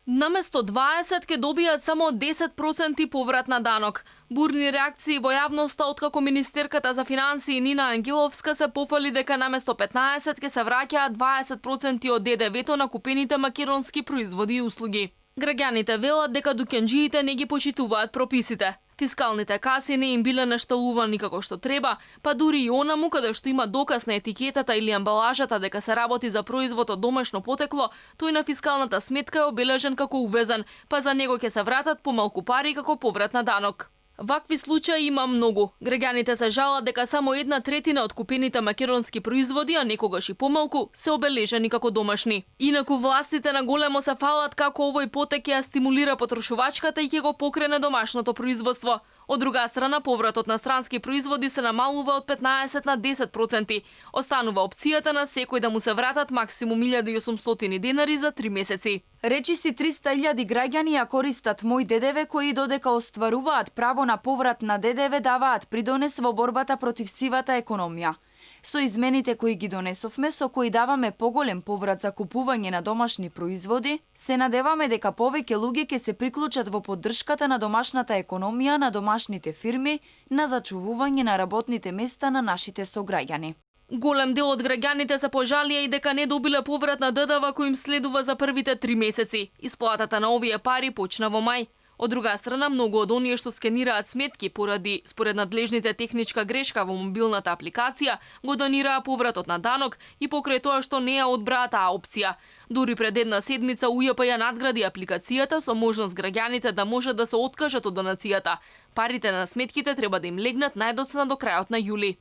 Наместо 20 ќе добијат само 10% поврат на данок. Бурни реакции во јавноста откако министерката за финансии Нина Ангеловска се пофали дека наместо 15 ќе се враќаат 20% од ДДВ-то на купените македонски производи и услуги. Граѓаните велат дека дуканџиите не ги почитуваат прописите. Фискалните каси не им биле нашталувани како што треба, па дури и онаму каде што има доказ на етикетата или амбалажата дека се работи за производ од домашно потекло, тој на фискалната сметка е обележен како увезен, па за него ќе се вратат помалку пари како поврат на данок. Вакви случаи има многу. Граѓаните се жалат дека само 1/3 од купените македонски производи, а некогаш и помалку, се обележени како домашни. Инаку властите на големо се фалат како овој потек ја стимулира потрошувачката и ќе го покрене домашното производство. Од друга страна, повратот на странски производи се намалува од 15 на 10%. Останува опцијата на секој да му се вратат максимум 1800 денари за 3 месеци. Речиси 300.000 граѓани ја користат Мој ДДВ, кои додека остваруваат право на поврат на ДДВ даваат придонес во борбата против сивата економија. Со измените кои ги донесовме, со кои даваме поголем поврат за купување на домашни производи, се надеваме дека повеќе луѓе ќе се приклучат во поддршката на домашната економија, на домашните фирми, на зачувување на работните места на нашите сограѓани. Голем дел од граѓаните се пожалија и дека не добиле поврат на ДДВ кој им следува за првите 3 месеци. Исплатата на овие пари почна во мај. Од друга страна, многу од оние што скенираат сметки поради, според надлежните, техничка грешка во мобилната апликација, го донираа повратот на данок и покрај тоа што не ја одбраа таа опција. Дури пред една седмица УЈП ја надгради апликацијата со можност граѓаните да можат да се откажат од донацијата. Парите на сметките треба да им легнат најдоцна до крајот на јули.